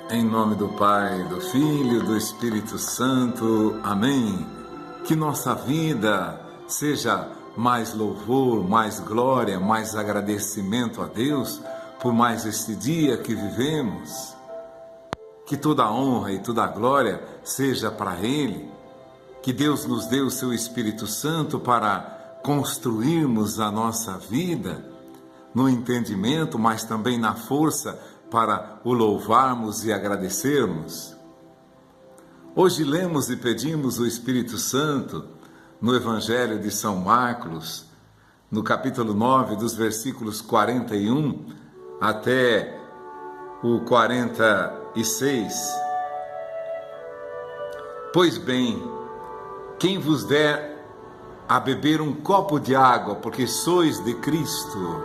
Em nome do Pai, do Filho, do Espírito Santo. Amém. Que nossa vida seja mais louvor, mais glória, mais agradecimento a Deus por mais este dia que vivemos. Que toda a honra e toda a glória seja para Ele. Que Deus nos dê o seu Espírito Santo para construirmos a nossa vida no entendimento, mas também na força para o louvarmos e agradecermos. Hoje lemos e pedimos o Espírito Santo no Evangelho de São Marcos, no capítulo 9, dos versículos 41 até o 46. Pois bem, quem vos der a beber um copo de água, porque sois de Cristo,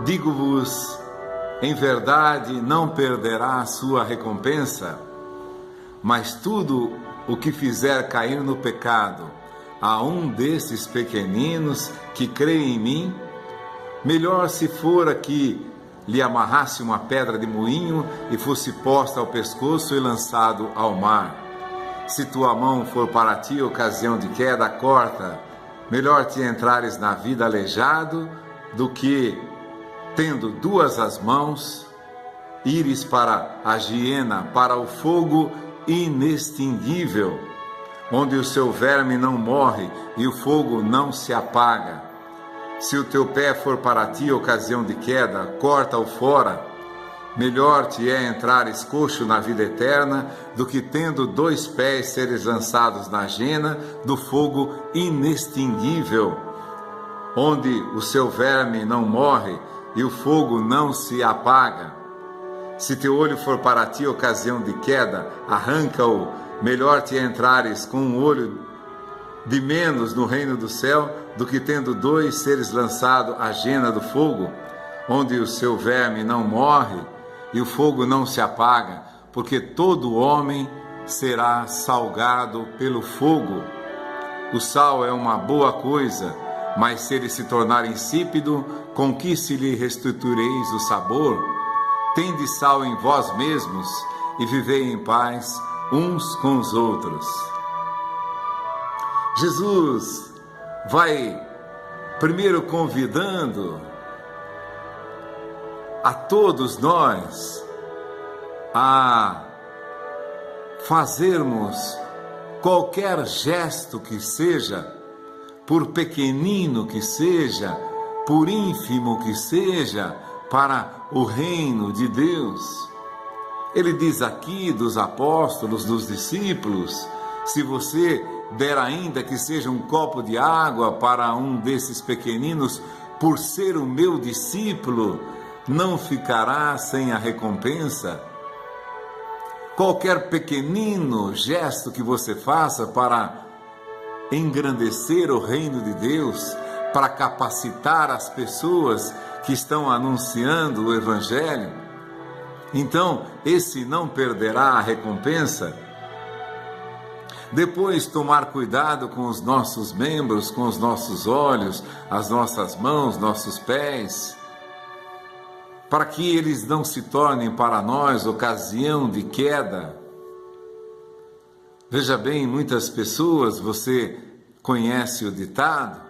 digo-vos, em verdade, não perderá a sua recompensa, mas tudo o que fizer cair no pecado a um desses pequeninos que creem em mim, melhor se fora que lhe amarrasse uma pedra de moinho e fosse posta ao pescoço e lançado ao mar. Se tua mão for para ti ocasião de queda, corta. Melhor te entrares na vida aleijado do que, tendo duas as mãos, ires para a hiena, para o fogo inextinguível, onde o seu verme não morre e o fogo não se apaga. Se o teu pé for para ti ocasião de queda, corta-o fora. Melhor te é entrares coxo na vida eterna, do que tendo dois pés seres lançados na hiena do fogo inextinguível, onde o seu verme não morre e o fogo não se apaga. Se teu olho for para ti ocasião de queda, arranca-o. Melhor te entrares com um olho de menos no reino do céu, do que tendo dois seres lançado à hiena do fogo, onde o seu verme não morre e o fogo não se apaga, porque todo homem será salgado pelo fogo. O sal é uma boa coisa, mas se ele se tornar insípido, com que se lhe restituireis o sabor? Tende sal em vós mesmos e vivei em paz uns com os outros. Jesus vai primeiro convidando a todos nós a fazermos qualquer gesto que seja, por pequenino que seja, por ínfimo que seja, para o reino de Deus. Ele diz aqui dos apóstolos, dos discípulos: se você der ainda que seja um copo de água para um desses pequeninos, por ser o meu discípulo, não ficará sem a recompensa. Qualquer pequenino gesto que você faça para engrandecer o reino de Deus, para capacitar as pessoas que estão anunciando o Evangelho, então esse não perderá a recompensa. Depois, tomar cuidado com os nossos membros, com os nossos olhos, as nossas mãos, nossos pés, para que eles não se tornem para nós ocasião de queda. Veja bem, muitas pessoas, você conhece o ditado: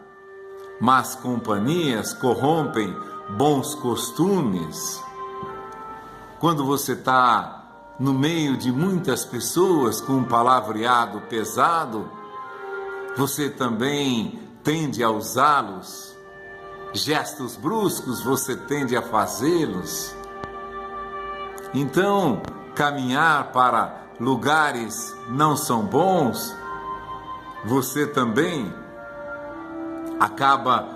más companhias corrompem bons costumes. Quando você está no meio de muitas pessoas com um palavreado pesado, você também tende a usá-los. Gestos bruscos você tende a fazê-los. Então, caminhar para lugares não são bons, você também acaba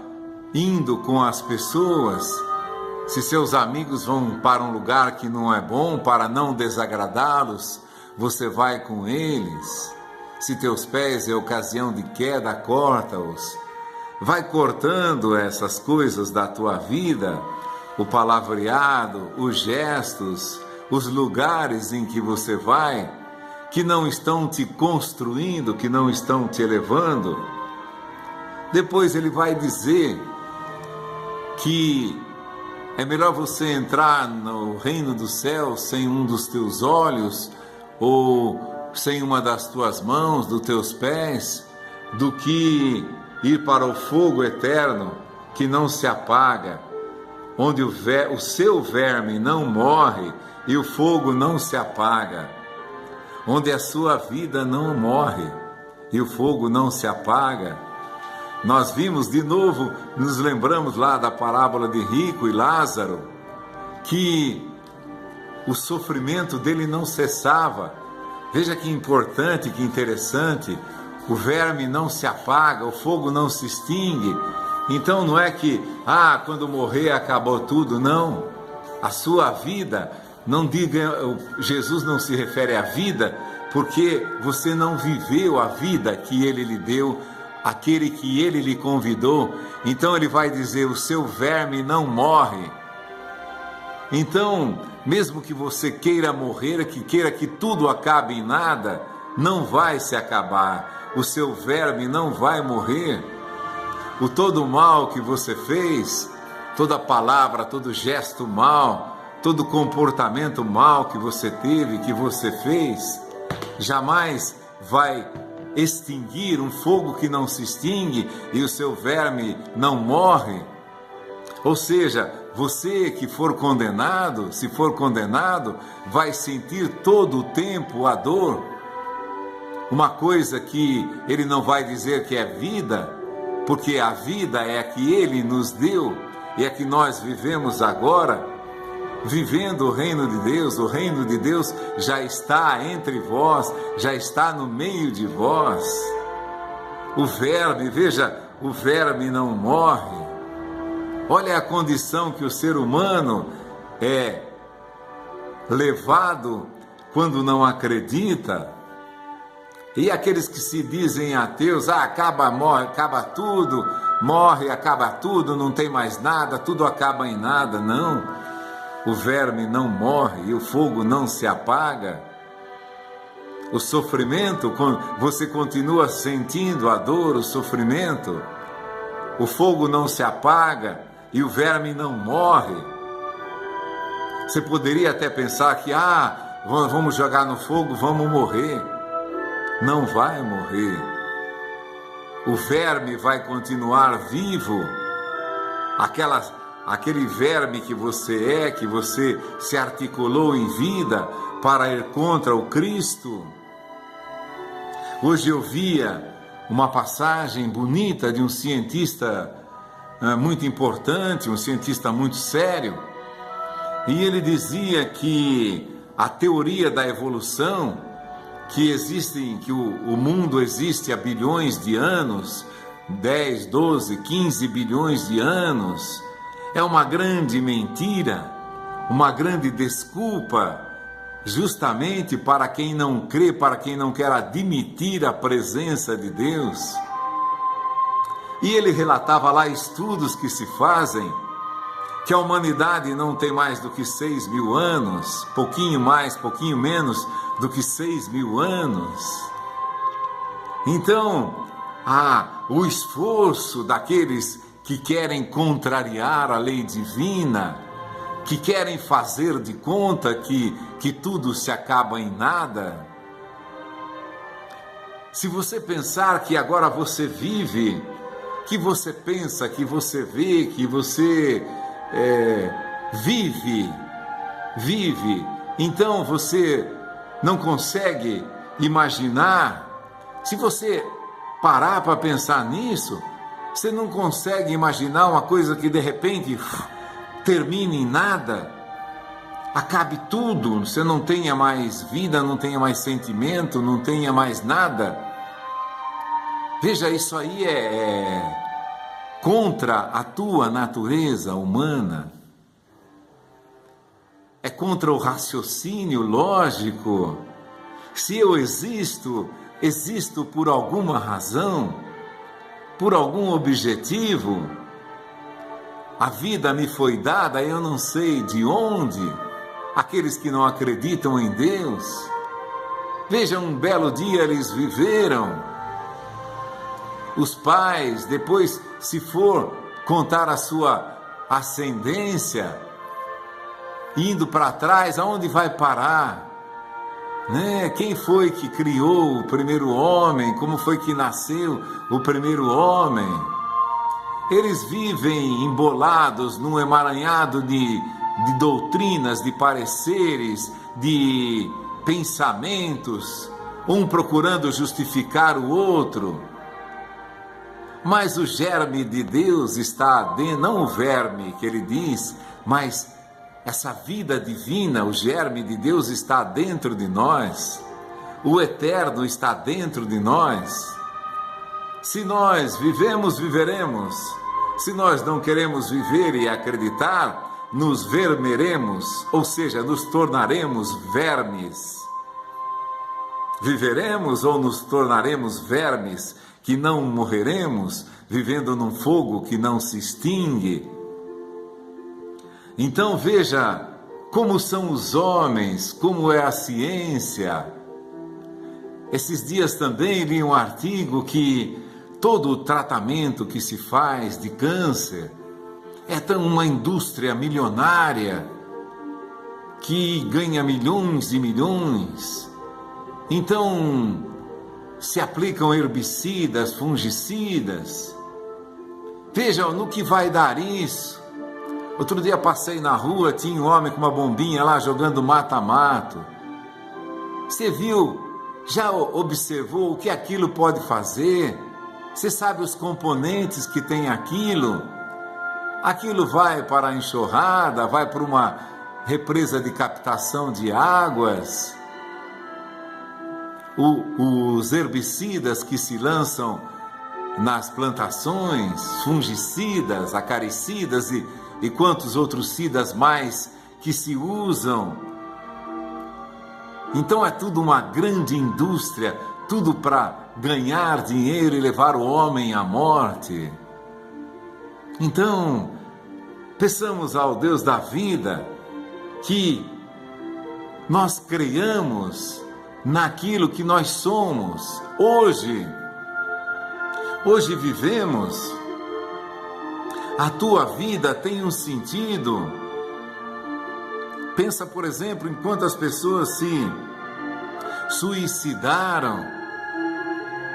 indo com as pessoas. Se seus amigos vão para um lugar que não é bom, para não desagradá-los, você vai com eles. Se teus pés é ocasião de queda, corta-os. Vai cortando essas coisas da tua vida, o palavreado, os gestos, os lugares em que você vai, que não estão te construindo, que não estão te elevando. Depois ele vai dizer que É melhor você entrar no reino dos céus sem um dos teus olhos ou sem uma das tuas mãos, dos teus pés, do que ir para o fogo eterno que não se apaga, onde o seu verme não morre e o fogo não se apaga, onde a sua vida não morre e o fogo não se apaga. Nós vimos de novo, nos lembramos lá da parábola de Rico e Lázaro, que o sofrimento dele não cessava. Veja que importante, que interessante, o verme não se apaga, o fogo não se extingue. Então não é que, quando morrer acabou tudo, não. A sua vida, não diga, Jesus não se refere à vida, porque você não viveu a vida que ele lhe deu, aquele que ele lhe convidou. Então ele vai dizer, o seu verme não morre. Então, mesmo que você queira morrer, que queira que tudo acabe em nada, não vai se acabar. O seu verme não vai morrer. O todo mal que você fez, toda palavra, todo gesto mal, todo comportamento mal que você teve, que você fez, jamais vai extinguir, um fogo que não se extingue e o seu verme não morre. Ou seja, você que for condenado, se for condenado, vai sentir todo o tempo a dor. Uma coisa que ele não vai dizer que é vida, porque a vida é a que ele nos deu e a que nós vivemos agora, vivendo o reino de Deus. O reino de Deus já está entre vós, já está no meio de vós. O verme, veja, o verme não morre. Olha a condição que o ser humano é levado quando não acredita. E aqueles que se dizem ateus, acaba, morre, acaba tudo, morre, acaba tudo, não tem mais nada, tudo acaba em nada. Não, o verme não morre e o fogo não se apaga. O sofrimento, você continua sentindo a dor, o sofrimento. O fogo não se apaga e o verme não morre. Você poderia até pensar que, vamos jogar no fogo, vamos morrer. Não vai morrer. O verme vai continuar vivo. Aquele verme que você se articulou em vida para ir contra o Cristo. Hoje eu via uma passagem bonita de um cientista muito importante, um cientista muito sério, e ele dizia que a teoria da evolução, que o mundo existe há bilhões de anos, 10, 12, 15 bilhões de anos, é uma grande mentira, uma grande desculpa, justamente para quem não crê, para quem não quer admitir a presença de Deus. E ele relatava lá estudos que se fazem, que a humanidade não tem mais do que 6 mil anos, pouquinho mais, pouquinho menos do que 6 mil anos. Então, o esforço daqueles que querem contrariar a lei divina, que querem fazer de conta que tudo se acaba em nada. Se você pensar que agora você vive, que você pensa, que você vê, que você vive, então você não consegue imaginar. Se você parar para pensar nisso, você não consegue imaginar uma coisa que de repente termine em nada, acabe tudo, você não tenha mais vida, não tenha mais sentimento, não tenha mais nada. Veja, isso aí é contra a tua natureza humana, é contra o raciocínio lógico. Se eu existo por alguma razão, por algum objetivo. A vida me foi dada, eu não sei de onde. Aqueles que não acreditam em Deus, veja, um belo dia eles viveram. Os pais, depois, se for contar a sua ascendência, indo para trás, aonde vai parar? Né? Quem foi que criou o primeiro homem? Como foi que nasceu o primeiro homem? Eles vivem embolados num emaranhado de doutrinas, de pareceres, de pensamentos, um procurando justificar o outro. Mas o germe de Deus está dentro, não o verme que ele diz, mas essa vida divina, o germe de Deus está dentro de nós, o eterno está dentro de nós. Se nós vivemos, viveremos. Se nós não queremos viver e acreditar, nos vermeremos, ou seja, nos tornaremos vermes. Viveremos ou nos tornaremos vermes, que não morreremos, vivendo num fogo que não se extingue. Então veja como são os homens, como é a ciência. Esses dias também li um artigo que todo o tratamento que se faz de câncer é uma indústria milionária que ganha milhões e milhões. Então se aplicam herbicidas, fungicidas. Vejam no que vai dar isso. Outro dia passei na rua, tinha um homem com uma bombinha lá jogando mata-mato. Você viu, já observou o que aquilo pode fazer? Você sabe os componentes que tem aquilo? Aquilo vai para a enxurrada, vai para uma represa de captação de águas. Os herbicidas que se lançam nas plantações, fungicidas, acaricidas e quantos outros cidas mais que se usam. Então é tudo uma grande indústria, tudo para ganhar dinheiro e levar o homem à morte. Então, peçamos ao Deus da vida que nós creiamos naquilo que nós somos. Hoje vivemos, a tua vida tem um sentido. Pensa, por exemplo, em quantas pessoas se suicidaram,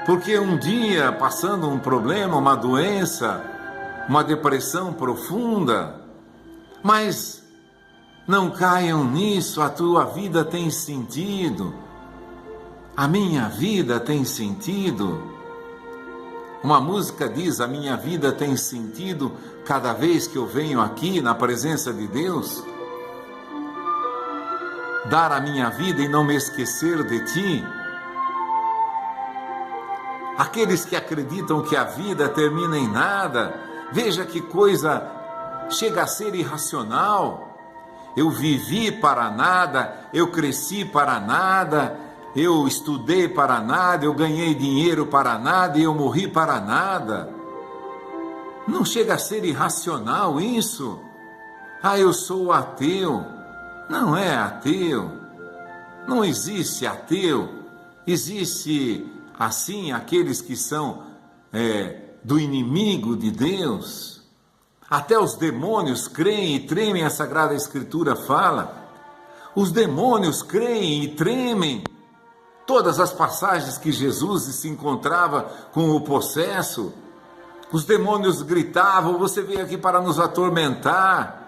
porque um dia, passando um problema, uma doença, uma depressão profunda, mas não caiam nisso, a tua vida tem sentido, a minha vida tem sentido. Uma música diz: a minha vida tem sentido cada vez que eu venho aqui na presença de Deus. Dar a minha vida e não me esquecer de ti. Aqueles que acreditam que a vida termina em nada, veja que coisa chega a ser irracional. Eu vivi para nada, eu cresci para nada, eu estudei para nada, eu ganhei dinheiro para nada e eu morri para nada. Não chega a ser irracional isso? Ah, eu sou ateu. Não é ateu. Não existe ateu. Existe, assim, aqueles que são do inimigo de Deus. Até os demônios creem e tremem, a Sagrada Escritura fala. Os demônios creem e tremem. Todas as passagens que Jesus se encontrava com o possesso, os demônios gritavam: você veio aqui para nos atormentar.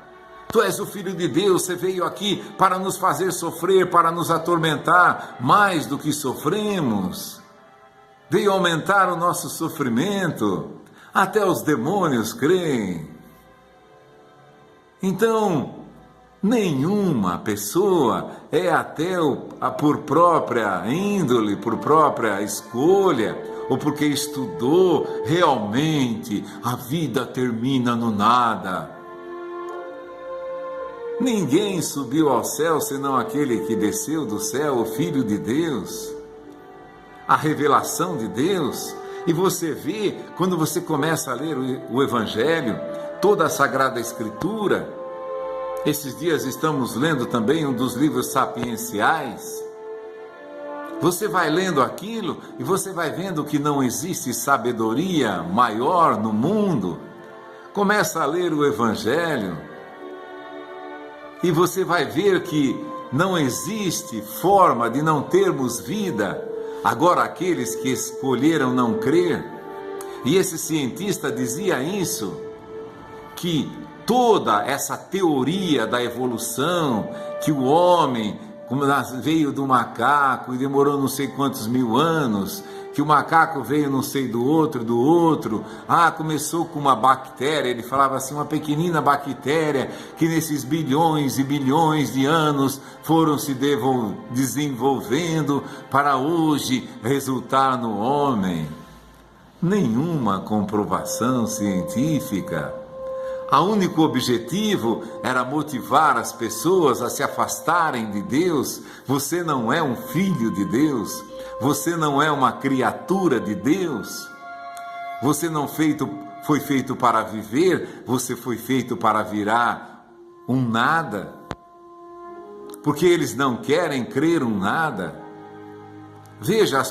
Tu és o Filho de Deus, você veio aqui para nos fazer sofrer, para nos atormentar mais do que sofremos. Veio aumentar o nosso sofrimento. Até os demônios creem. Então, nenhuma pessoa é ateu por própria índole, por própria escolha, ou porque estudou realmente. A vida termina no nada. Ninguém subiu ao céu senão aquele que desceu do céu, o Filho de Deus, a revelação de Deus. E você vê, quando você começa a ler o Evangelho, toda a Sagrada Escritura. Esses dias estamos lendo também um dos livros sapienciais. Você vai lendo aquilo e você vai vendo que não existe sabedoria maior no mundo. Começa a ler o Evangelho. E você vai ver que não existe forma de não termos vida. Agora, aqueles que escolheram não crer, e esse cientista dizia isso, que toda essa teoria da evolução, que o homem veio do macaco e demorou não sei quantos mil anos, que o macaco veio não sei do outro, começou com uma bactéria, ele falava assim, uma pequenina bactéria, que nesses bilhões e bilhões de anos foram se desenvolvendo para hoje resultar no homem. Nenhuma comprovação científica. O único objetivo era motivar as pessoas a se afastarem de Deus. Você não é um filho de Deus, você não é uma criatura de Deus, você não foi feito para viver, você foi feito para virar um nada, porque eles não querem crer um nada. Veja,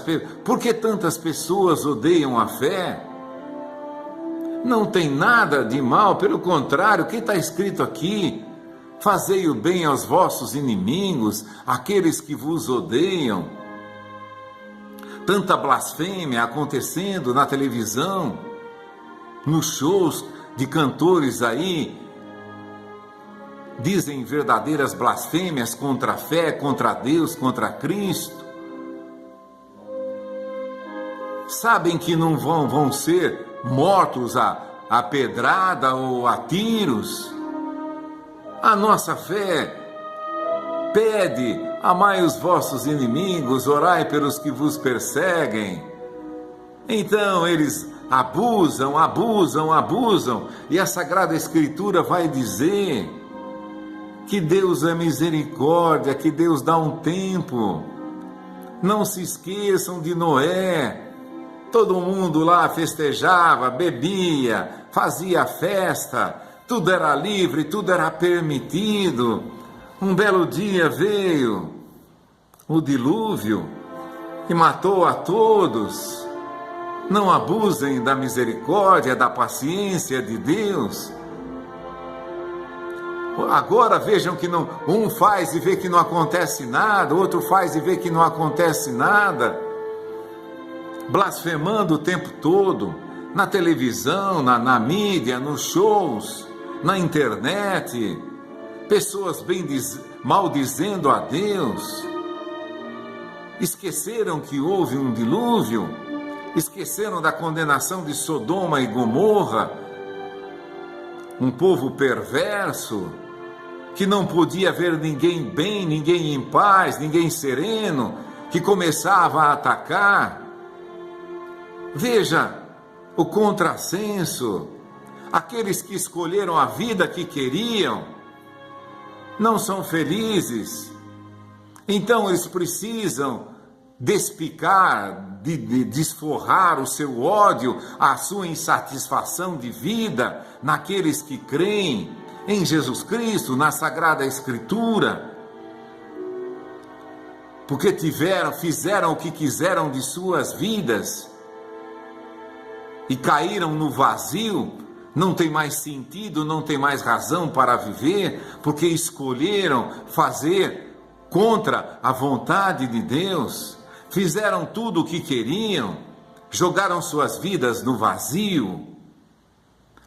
por que tantas pessoas odeiam a fé? Não tem nada de mal, pelo contrário, o que está escrito aqui? Fazei o bem aos vossos inimigos, aqueles que vos odeiam. Tanta blasfêmia acontecendo na televisão, nos shows de cantores aí, dizem verdadeiras blasfêmias contra a fé, contra Deus, contra Cristo. Sabem que não vão ser mortos a pedrada ou a tiros. A nossa fé pede: amai os vossos inimigos, orai pelos que vos perseguem. Então eles abusam, e a Sagrada Escritura vai dizer que Deus é misericórdia, que Deus dá um tempo. Não se esqueçam de Noé. Todo mundo lá festejava, bebia, fazia festa, tudo era livre, tudo era permitido. Um belo dia veio o dilúvio e matou a todos. Não abusem da misericórdia, da paciência de Deus. Agora vejam que não, um faz e vê que não acontece nada, outro faz e vê que não acontece nada. Blasfemando o tempo todo, na televisão, na mídia, nos shows, na internet, pessoas maldizendo a Deus. Esqueceram que houve um dilúvio, esqueceram da condenação de Sodoma e Gomorra, um povo perverso, que não podia ver ninguém bem, ninguém em paz, ninguém sereno, que começava a atacar. Veja o contrassenso. Aqueles que escolheram a vida que queriam não são felizes. Então eles precisam despicar, desforrar o seu ódio, a sua insatisfação de vida naqueles que creem em Jesus Cristo, na Sagrada Escritura. Porque fizeram o que quiseram de suas vidas e caíram no vazio, não tem mais sentido, não tem mais razão para viver, porque escolheram fazer contra a vontade de Deus, fizeram tudo o que queriam, jogaram suas vidas no vazio.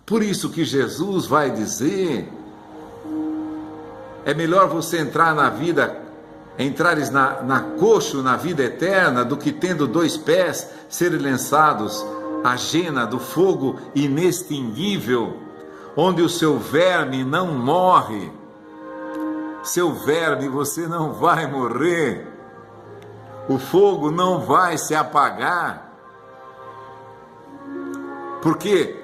Por isso que Jesus vai dizer: é melhor você entrar na vida, entrares na coxo, na vida eterna, do que tendo 2 pés serem lançados a jena do fogo inextinguível, onde o seu verme não morre. Seu verme, você não vai morrer. O fogo não vai se apagar. Porque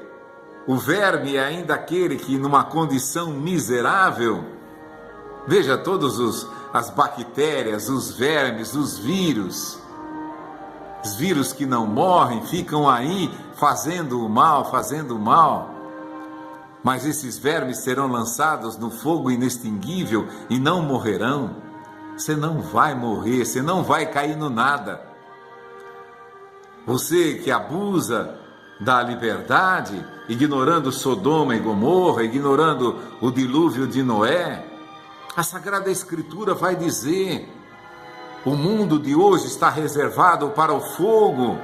o verme é ainda aquele que, numa condição miserável, veja todas as bactérias, os vermes, os vírus que não morrem, ficam aí fazendo o mal, mas esses vermes serão lançados no fogo inextinguível e não morrerão. Você não vai morrer, você não vai cair no nada. Você que abusa da liberdade, ignorando Sodoma e Gomorra, ignorando o dilúvio de Noé, A Sagrada Escritura vai dizer: o mundo de hoje está reservado para o fogo.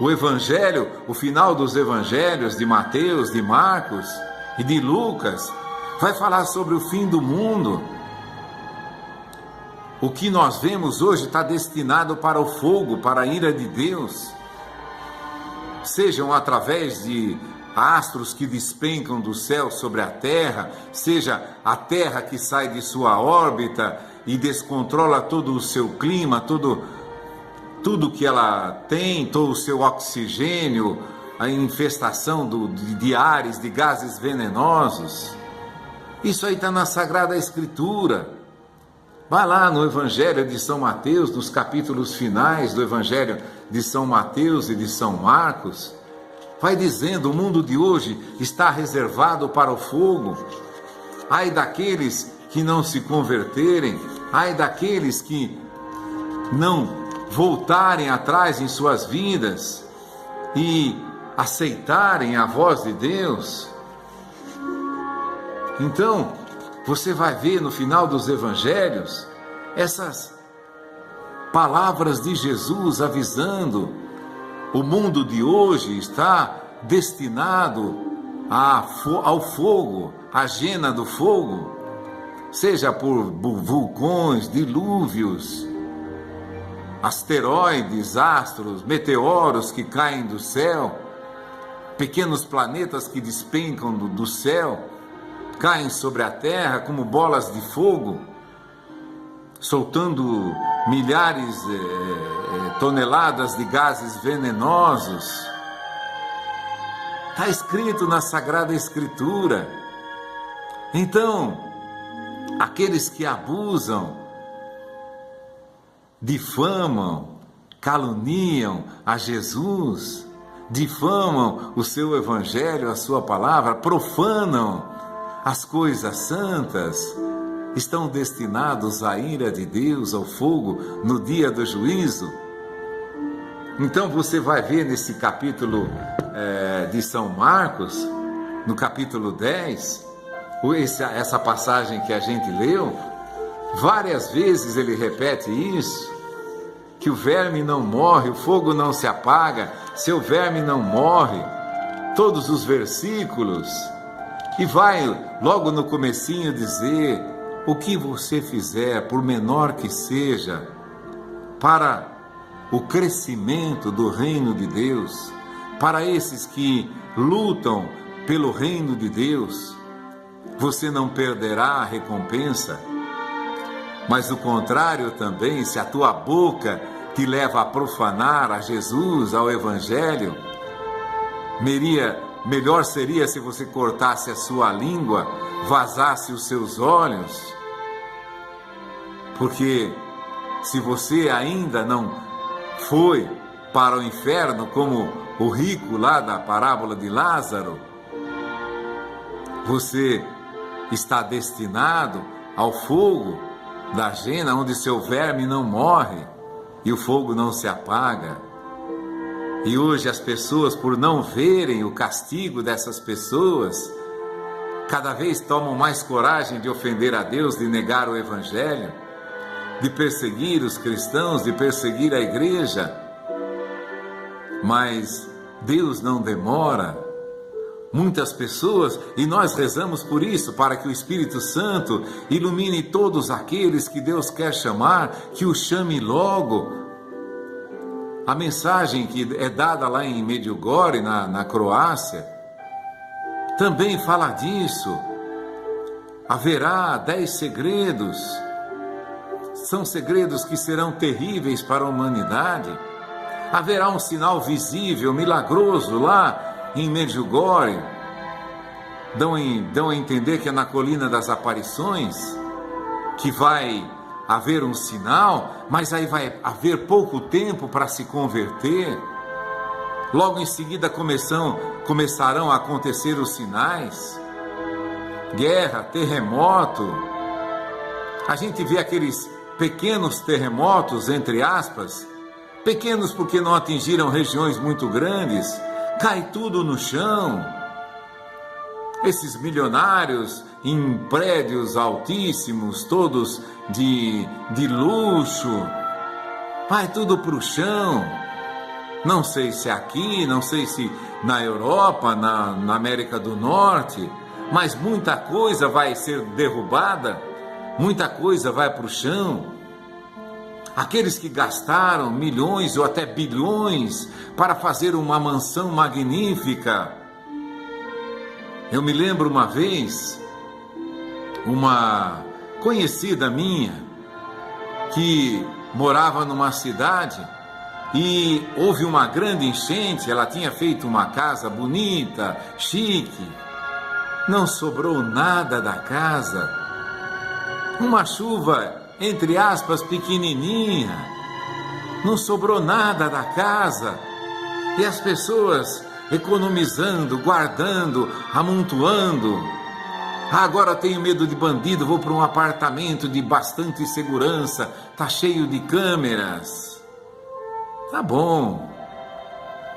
O Evangelho, o final dos Evangelhos de Mateus, de Marcos e de Lucas, vai falar sobre o fim do mundo. O que nós vemos hoje está destinado para o fogo, para a ira de Deus. Sejam através de astros que despencam do céu sobre a terra, seja a terra que sai de sua órbita e descontrola todo o seu clima, tudo que ela tem, todo o seu oxigênio, a infestação de ares, de gases venenosos. Isso aí está na Sagrada Escritura. Vai lá no Evangelho de São Mateus, nos capítulos finais do Evangelho de São Mateus e de São Marcos. Vai dizendo: o mundo de hoje está reservado para o fogo. Ai daqueles que não se converterem, ai daqueles que não voltarem atrás em suas vidas e aceitarem a voz de Deus. Então, você vai ver no final dos evangelhos essas palavras de Jesus avisando: o mundo de hoje está destinado ao fogo, à gena do fogo, seja por vulcões, dilúvios, asteroides, astros, meteoros que caem do céu, pequenos planetas que despencam do céu, caem sobre a terra como bolas de fogo, soltando milhares de toneladas de gases venenosos. Está escrito na Sagrada Escritura. Então, aqueles que abusam, difamam, caluniam a Jesus, difamam o seu Evangelho, a sua palavra, profanam as coisas santas, estão destinados à ira de Deus, ao fogo, no dia do juízo. Então você vai ver nesse capítulo de São Marcos, no capítulo 10, essa passagem que a gente leu, várias vezes ele repete isso, que o verme não morre, o fogo não se apaga, seu verme não morre, todos os versículos, e vai logo no comecinho dizer: o que você fizer, por menor que seja, para o crescimento do reino de Deus, para esses que lutam pelo reino de Deus, você não perderá a recompensa. Mas o contrário também, se a tua boca te leva a profanar a Jesus, ao Evangelho, melhor seria se você cortasse a sua língua, vazasse os seus olhos, porque se você ainda não foi para o inferno como o rico lá da parábola de Lázaro, você está destinado ao fogo da gena, onde seu verme não morre e o fogo não se apaga. E hoje as pessoas, por não verem o castigo dessas pessoas, cada vez tomam mais coragem de ofender a Deus, de negar o Evangelho, de perseguir os cristãos, de perseguir a igreja. Mas Deus não demora. Muitas pessoas, e nós rezamos por isso, para que o Espírito Santo ilumine todos aqueles que Deus quer chamar, que o chame logo. A mensagem que é dada lá em Medjugorje, na Croácia, também fala disso. Haverá 10 segredos. São segredos que serão terríveis para a humanidade. Haverá um sinal visível, milagroso lá em Medjugorje. Dão a entender que é na Colina das Aparições que vai haver um sinal, mas aí vai haver pouco tempo para se converter. Logo em seguida começarão a acontecer os sinais. Guerra, terremoto. A gente vê aqueles pequenos terremotos, entre aspas, pequenos porque não atingiram regiões muito grandes, cai tudo no chão. esses milionários em prédios altíssimos, todos de luxo, vai tudo para o chão. Não sei se aqui, não sei se na Europa, na América do Norte, mas muita coisa vai ser derrubada, muita coisa vai para o chão. Aqueles que gastaram milhões ou até bilhões para fazer uma mansão magnífica. Eu me lembro uma vez, uma conhecida minha, que morava numa cidade e houve uma grande enchente. Ela tinha feito uma casa bonita, chique, não sobrou nada da casa. Uma chuva, entre aspas, pequenininha, não sobrou nada da casa. E as pessoas economizando, guardando, amontoando. Agora tenho medo de bandido, vou para um apartamento de bastante segurança, tá cheio de câmeras. Tá bom,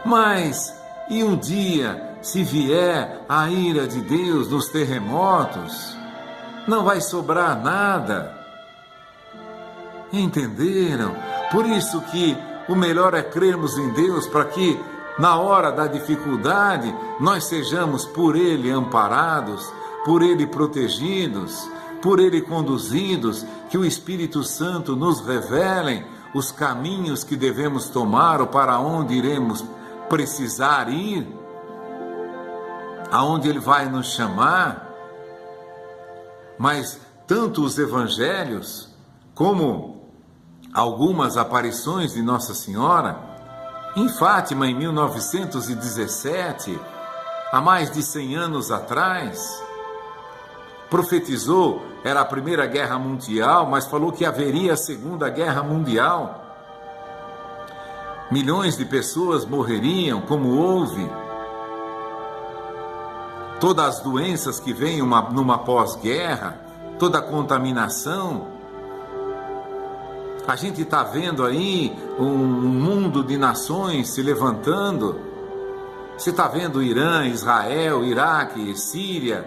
mas e um dia, se vier a ira de Deus nos terremotos, não vai sobrar nada. Entenderam? Por isso que o melhor é crermos em Deus, para que na hora da dificuldade nós sejamos por Ele amparados, por Ele protegidos, por Ele conduzidos, que o Espírito Santo nos revele os caminhos que devemos tomar ou para onde iremos precisar ir, aonde Ele vai nos chamar. Mas tanto os evangelhos como algumas aparições de Nossa Senhora, em Fátima em 1917, há mais de 100 anos atrás, profetizou, era a Primeira Guerra Mundial, mas falou que haveria a Segunda Guerra Mundial. Milhões de pessoas morreriam, como houve. Todas as doenças que vêm numa pós-guerra, toda a contaminação. A gente está vendo aí um mundo de nações se levantando. Você está vendo Irã, Israel, Iraque, Síria.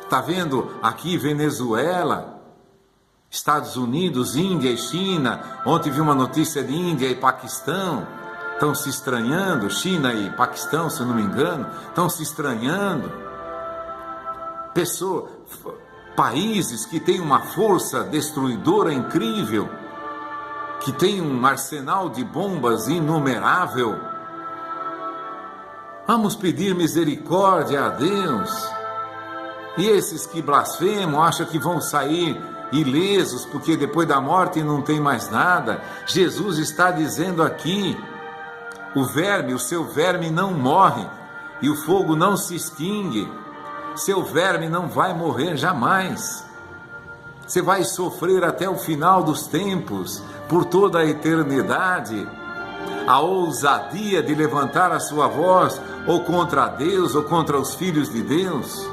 Está vendo aqui Venezuela, Estados Unidos, Índia e China. Ontem vi uma notícia de Índia e Paquistão. Estão se estranhando, China e Paquistão, se eu não me engano, estão se estranhando. Países que têm uma força destruidora incrível, que têm um arsenal de bombas inumerável. Vamos pedir misericórdia a Deus. E esses que blasfemam acham que vão sair ilesos, porque depois da morte não tem mais nada. Jesus está dizendo aqui, o seu verme não morre, e o fogo não se extingue. Seu verme não vai morrer jamais. Você vai sofrer até o final dos tempos, por toda a eternidade. A ousadia de levantar a sua voz, ou contra Deus, ou contra os filhos de Deus.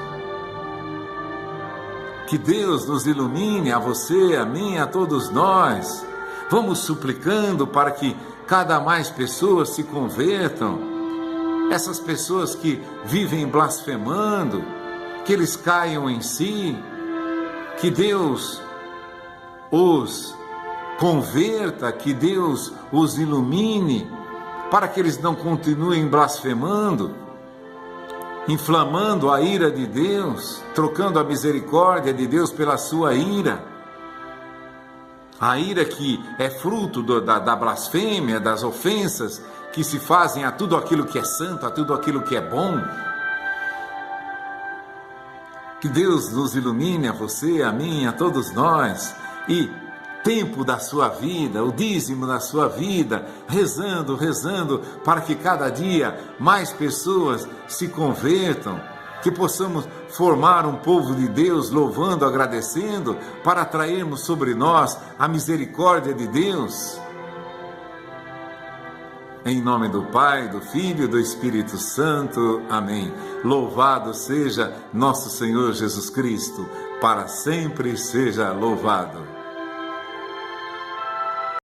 Que Deus nos ilumine, a você, a mim, a todos nós. Vamos suplicando para que cada mais pessoas se convertam. Essas pessoas que vivem blasfemando, que eles caiam em si, que Deus os converta, que Deus os ilumine, para que eles não continuem blasfemando, inflamando a ira de Deus, trocando a misericórdia de Deus pela sua ira. A ira que é fruto da blasfêmia, das ofensas que se fazem a tudo aquilo que é santo, a tudo aquilo que é bom. Que Deus nos ilumine, a você, a mim, a todos nós, e tempo da sua vida, o dízimo da sua vida, rezando, para que cada dia mais pessoas se convertam, que possamos formar um povo de Deus louvando, agradecendo, para atrairmos sobre nós a misericórdia de Deus. Em nome do Pai, do Filho e do Espírito Santo. Amém. Louvado seja nosso Senhor Jesus Cristo, para sempre seja louvado.